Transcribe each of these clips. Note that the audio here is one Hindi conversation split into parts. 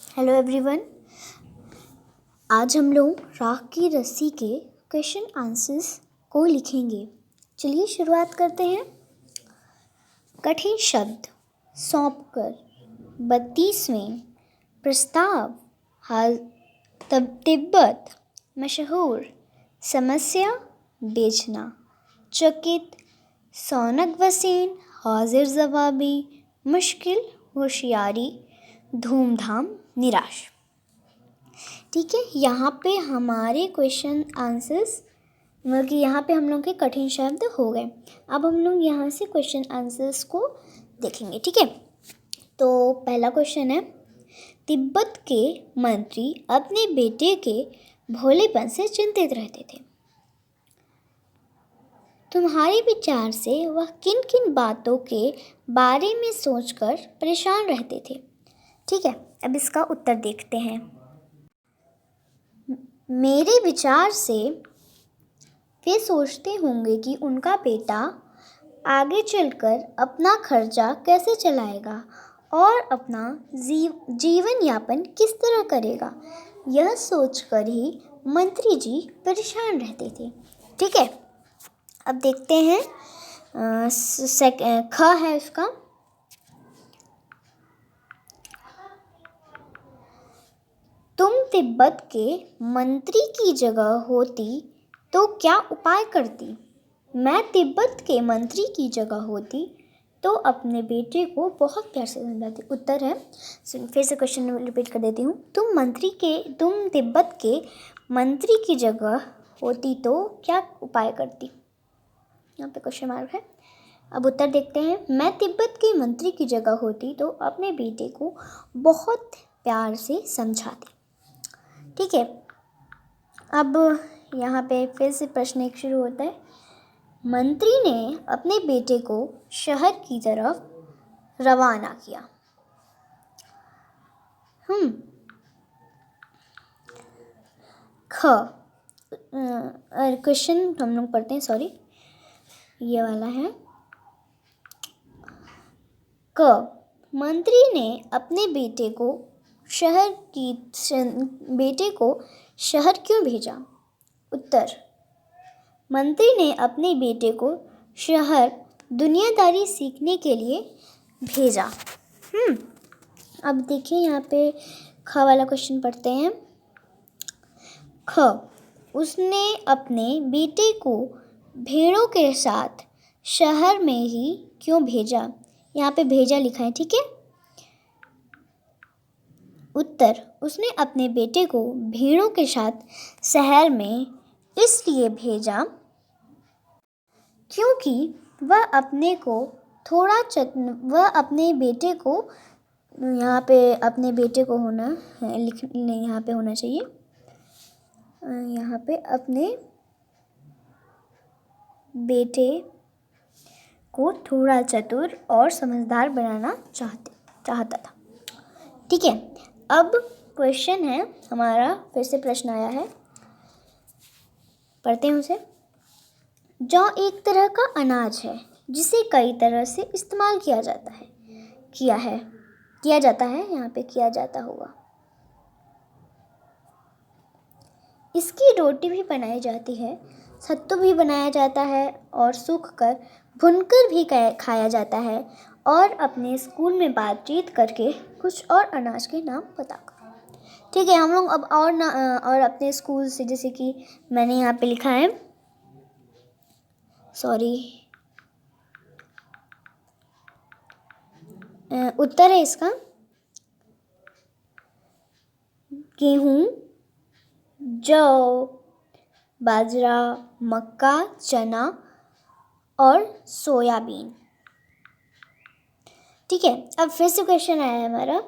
Hello everyone. आज हम लोग राख की रस्सी के क्वेश्चन आंसर्स को लिखेंगे। चलिए शुरुआत करते हैं। कठिन शब्द सौंपकर 32वें प्रस्ताव तिब्बत मशहूर समस्या बेचना चकित सौनक वसीन हाजिर जवाबी मुश्किल होशियारी धूमधाम निराश। ठीक है, यहाँ पे हमारे क्वेश्चन आंसर्स मतलब कि यहाँ पे हम लोग के कठिन शब्द हो गए। अब हम लोग यहाँ से क्वेश्चन आंसर्स को देखेंगे। ठीक है, तो पहला क्वेश्चन है, तिब्बत के मंत्री अपने बेटे के भोलेपन से चिंतित रहते थे। तुम्हारे विचार से वह किन किन बातों के बारे में सोचकर परेशान रहते थे? ठीक है, अब इसका उत्तर देखते हैं। मेरे विचार से वे सोचते होंगे कि उनका बेटा आगे चलकर अपना खर्चा कैसे चलाएगा और अपना जीवन यापन किस तरह करेगा। यह सोचकर ही मंत्री जी परेशान रहते थे। ठीक है, अब देखते हैं ख है उसका। तुम तिब्बत के मंत्री की जगह होती तो क्या उपाय करती? मैं तिब्बत के मंत्री की जगह होती तो अपने बेटे को बहुत प्यार से समझाती। उत्तर है, फिर से क्वेश्चन रिपीट कर देती हूँ। तुम तिब्बत के मंत्री की जगह होती तो क्या उपाय करती? यहाँ पे क्वेश्चन मार्क है। अब उत्तर देखते हैं। मैं तिब्बत के मंत्री की जगह होती तो अपने बेटे को बहुत प्यार से समझाती। ठीक है, अब यहाँ पे फिर से प्रश्न एक शुरू होता है। मंत्री ने अपने बेटे को शहर की तरफ रवाना किया। ख क्वेश्चन हम लोग पढ़ते हैं, सॉरी ये वाला है। क मंत्री ने अपने बेटे को शहर क्यों भेजा? उत्तर, मंत्री ने अपने बेटे को शहर दुनियादारी सीखने के लिए भेजा। अब देखिए यहाँ पे ख वाला क्वेश्चन पढ़ते हैं। ख उसने अपने बेटे को भेड़ों के साथ शहर में ही क्यों भेजा? यहाँ पे भेजा लिखा है। ठीक है, उत्तर, उसने अपने बेटे को भेड़ों के साथ शहर में इसलिए भेजा क्योंकि वह अपने बेटे को यहाँ पे अपने बेटे को होना है, यहाँ पे होना चाहिए। यहाँ पे अपने बेटे को थोड़ा चतुर और समझदार बनाना चाहता था। ठीक है, अब क्वेश्चन है हमारा, फिर से प्रश्न आया है, पढ़ते हैं उसे। जौ एक तरह का अनाज है जिसे कई तरह से इस्तेमाल किया जाता है। यहाँ पे किया जाता होगा। इसकी रोटी भी बनाई जाती है, सत्तू भी बनाया जाता है और सूखकर भुनकर भी खाया जाता है और अपने स्कूल में बातचीत करके कुछ और अनाज के नाम बताकर। ठीक है, हम लोग अब और अपने स्कूल से, जैसे कि मैंने यहाँ पे लिखा है, सॉरी उत्तर है इसका गेहूँ, जौ, बाजरा, मक्का, चना और सोयाबीन। ठीक है, अब फिर से क्वेश्चन आया है हमारा।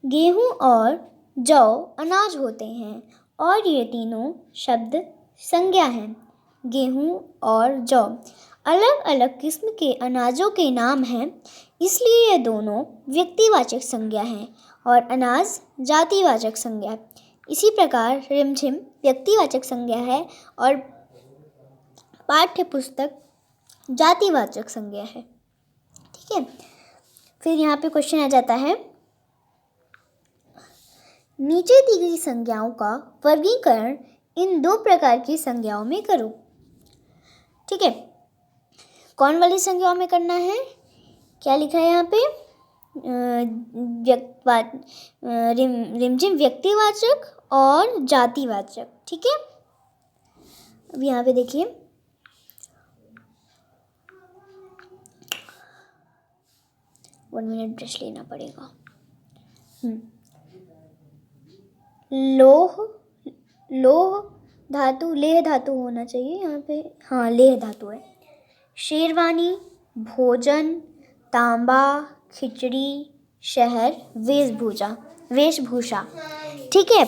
गेहूँ और जौ अनाज होते हैं और ये तीनों शब्द संज्ञा हैं। गेहूँ और जौ अलग अलग किस्म के अनाजों के नाम हैं, इसलिए ये दोनों व्यक्तिवाचक संज्ञा हैं और अनाज जातिवाचक संज्ञा है। इसी प्रकार रिमझिम व्यक्तिवाचक संज्ञा है और पाठ्य पुस्तक जातिवाचक संज्ञा है। ठीक है, फिर यहाँ पे क्वेश्चन आ जाता है। नीचे दी गई संज्ञाओं का वर्गीकरण इन दो प्रकार की संज्ञाओं में करो। ठीक है, कौन वाली संज्ञाओं में करना है? क्या लिखा है यहाँ पे? रिमझिम व्यक्तिवाचक और जातिवाचक। ठीक है, अब यहाँ पे देखिए, वन मिनट ब्रश लेना पड़ेगा। लोह धातु, लेह धातु होना चाहिए यहाँ पे। हाँ, लेह धातु है। शेरवानी, भोजन, तांबा, खिचड़ी, शहर, वेशभूषा। ठीक है,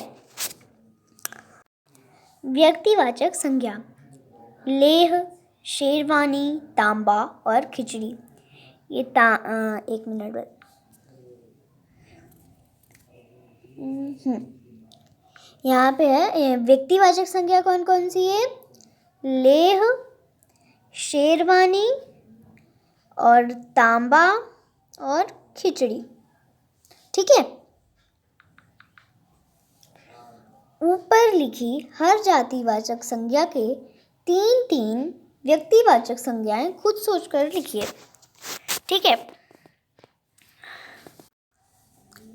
व्यक्तिवाचक संज्ञा लेह, शेरवानी, तांबा और खिचड़ी। ये एक मिनट बाद यहाँ पे है व्यक्तिवाचक संज्ञा कौन कौन सी है? लेह, शेरवानी और तांबा और खिचड़ी। ठीक है, ऊपर लिखी हर जातिवाचक संज्ञा के 3 व्यक्तिवाचक संज्ञाएं खुद सोचकर लिखिए। ठीक है,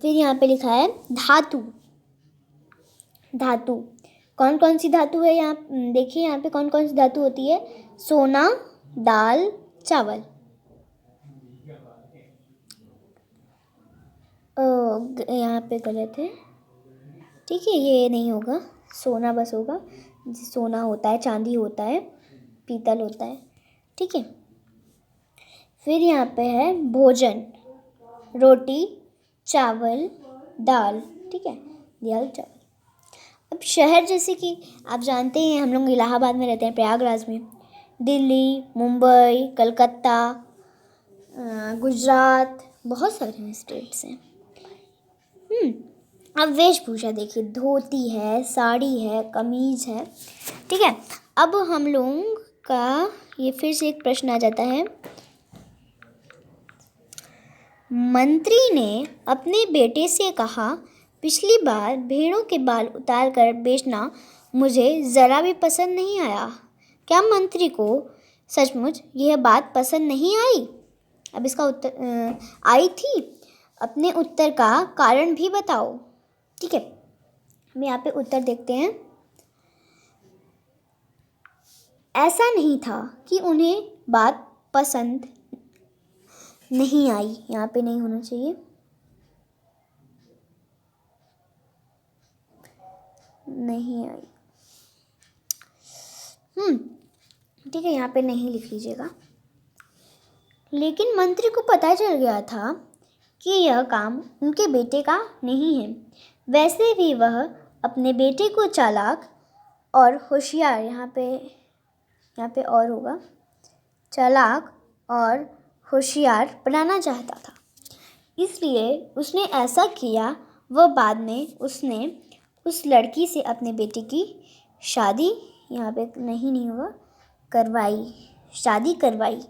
फिर यहाँ पे लिखा है धातु। कौन कौन सी धातु है? यहाँ देखिए, यहाँ पे कौन कौन सी धातु होती है? सोना, दाल, चावल। यहाँ पे गलत है। ठीक है, ये नहीं होगा, सोना बस होगा। सोना होता है, चांदी होता है, पीतल होता है। ठीक है, फिर यहाँ पे है भोजन, रोटी, चावल, दाल। ठीक है, दाल चावल। अब शहर, जैसे कि आप जानते हैं हम लोग इलाहाबाद में रहते हैं, प्रयागराज में। दिल्ली, मुंबई, कलकत्ता, गुजरात, बहुत सारे स्टेट्स हैं। अब वेशभूषा देखिए, धोती है, साड़ी है, कमीज है। ठीक है, अब हम लोगों का ये फिर से एक प्रश्न आ जाता है। मंत्री ने अपने बेटे से कहा, पिछली बार भेड़ों के बाल उतार कर बेचना मुझे ज़रा भी पसंद नहीं आया। क्या मंत्री को सचमुच यह बात पसंद नहीं आई? अब इसका उत्तर आई थी। अपने उत्तर का कारण भी बताओ। ठीक है, हम यहाँ पे उत्तर देखते हैं। ऐसा नहीं था कि उन्हें बात पसंद नहीं आई, यहाँ पे नहीं होना चाहिए। नहीं आई। ठीक है, यहाँ पे नहीं लिख लीजिएगा। लेकिन मंत्री को पता चल गया था कि यह काम उनके बेटे का नहीं है। वैसे भी वह अपने बेटे को चालाक और होशियार, यहाँ पे और होगा, चालाक और होशियार बनाना चाहता था, इसलिए उसने ऐसा किया। वह बाद में उसने उस लड़की से अपने बेटे की शादी, यहाँ पे नहीं होगा, शादी करवाई।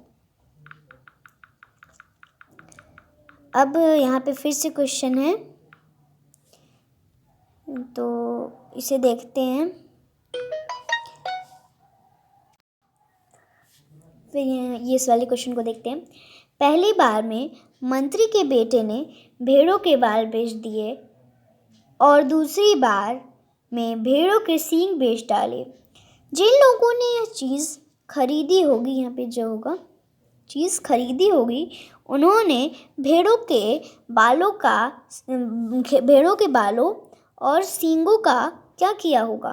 अब यहाँ पे फिर से क्वेश्चन है, तो इसे देखते हैं। फिर ये इस वाले क्वेश्चन को देखते हैं। पहली बार में मंत्री के बेटे ने भेड़ों के बाल बेच दिए और दूसरी बार में भेड़ों के सींग बेच डाले। जिन लोगों ने यह चीज़ खरीदी होगी, यहाँ पे जो होगा चीज़ खरीदी होगी, उन्होंने भेड़ों के बालों और सींगों का क्या किया होगा?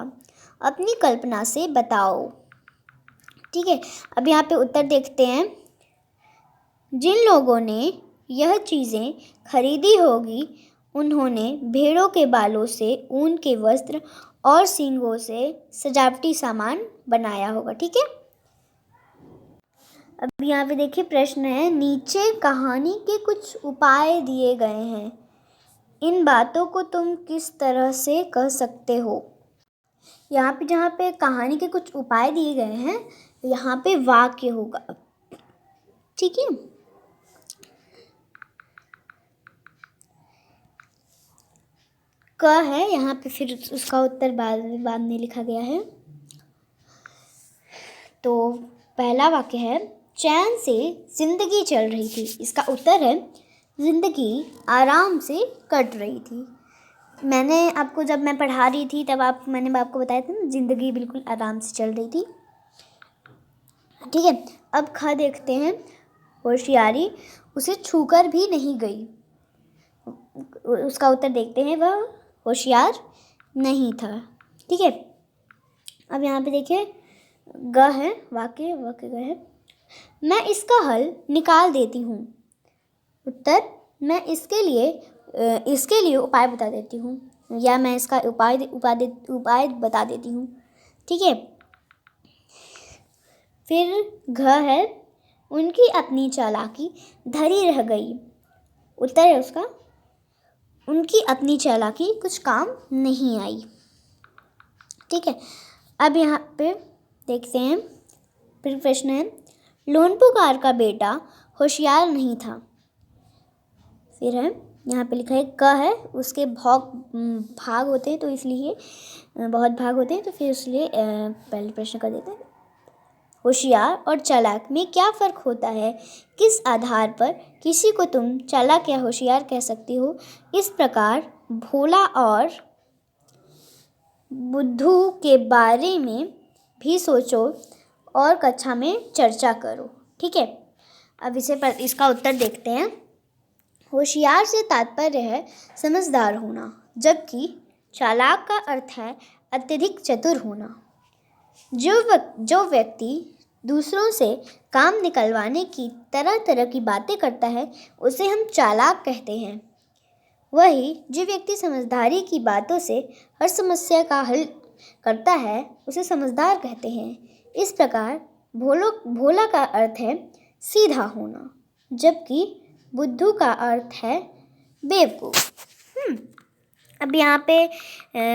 अपनी कल्पना से बताओ। ठीक है, अब यहाँ पे उत्तर देखते हैं। जिन लोगों ने यह चीज़ें खरीदी होगी, उन्होंने भेड़ों के बालों से ऊन के वस्त्र और सींगों से सजावटी सामान बनाया होगा। ठीक है, अब यहाँ पे देखिए प्रश्न है, नीचे कहानी के कुछ उपाय दिए गए हैं, इन बातों को तुम किस तरह से कह सकते हो? यहाँ पे जहाँ पे कहानी के कुछ उपाय दिए गए हैं, यहाँ पे वाक्य होगा। ठीक है, क है, यहाँ पे फिर उसका उत्तर बाद में लिखा गया है। तो पहला वाक्य है चैन से जिंदगी चल रही थी। इसका उत्तर है जिंदगी आराम से कट रही थी। मैंने आपको जब मैं पढ़ा रही थी तब मैंने आपको बताया था ना, जिंदगी बिल्कुल आराम से चल रही थी। ठीक है, अब ख देखते हैं। होशियारी उसे छूकर भी नहीं गई। उसका उत्तर देखते हैं, वह होशियार नहीं था। ठीक है, अब यहाँ पे देखिए ग है, वाक्य ग है। मैं इसका हल निकाल देती हूँ। उत्तर मैं इसके लिए उपाय बता देती हूँ, या मैं इसका उपाय बता देती हूँ। ठीक है, फिर घ है उनकी अपनी चालाकी धरी रह गई। उत्तर है उसका उनकी अपनी चालाकी कुछ काम नहीं आई। ठीक है, अब यहाँ पे देखते हैं, फिर प्रश्न है लोनपुकार का बेटा होशियार नहीं था। फिर है यहाँ पे लिखा है क है, उसके भाग होते हैं तो इसलिए बहुत भाग होते हैं, तो फिर इसलिए पहले प्रश्न कर देते हैं। होशियार और चालाक में क्या फ़र्क होता है? किस आधार पर किसी को तुम चालाक या होशियार कह सकती हो? इस प्रकार भोला और बुद्धू के बारे में भी सोचो और कक्षा में चर्चा करो। ठीक है, अब इसका उत्तर देखते हैं। होशियार से तात्पर्य है समझदार होना, जबकि चालाक का अर्थ है अत्यधिक चतुर होना। जो व्यक्ति दूसरों से काम निकलवाने की तरह तरह की बातें करता है उसे हम चालाक कहते हैं। वही जो व्यक्ति समझदारी की बातों से हर समस्या का हल करता है उसे समझदार कहते हैं। इस प्रकार भोला का अर्थ है सीधा होना, जबकि बुद्धू का अर्थ है बेवकूफ़। अब यहाँ पे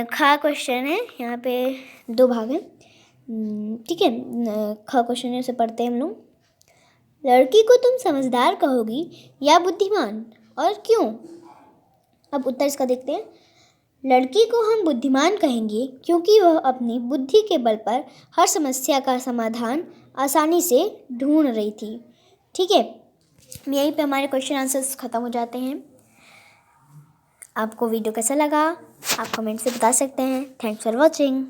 खा क्वेश्चन है, यहाँ पे 2 भाग हैं। ठीक है, ख क्वेश्चन से पढ़ते हैं हम लोग। लड़की को तुम समझदार कहोगी या बुद्धिमान, और क्यों? अब उत्तर इसका देखते हैं। लड़की को हम बुद्धिमान कहेंगे क्योंकि वह अपनी बुद्धि के बल पर हर समस्या का समाधान आसानी से ढूंढ रही थी। ठीक है, यहीं पे हमारे क्वेश्चन आंसर्स ख़त्म हो जाते हैं। आपको वीडियो कैसा लगा आप कमेंट से बता सकते हैं। Thanks for watching.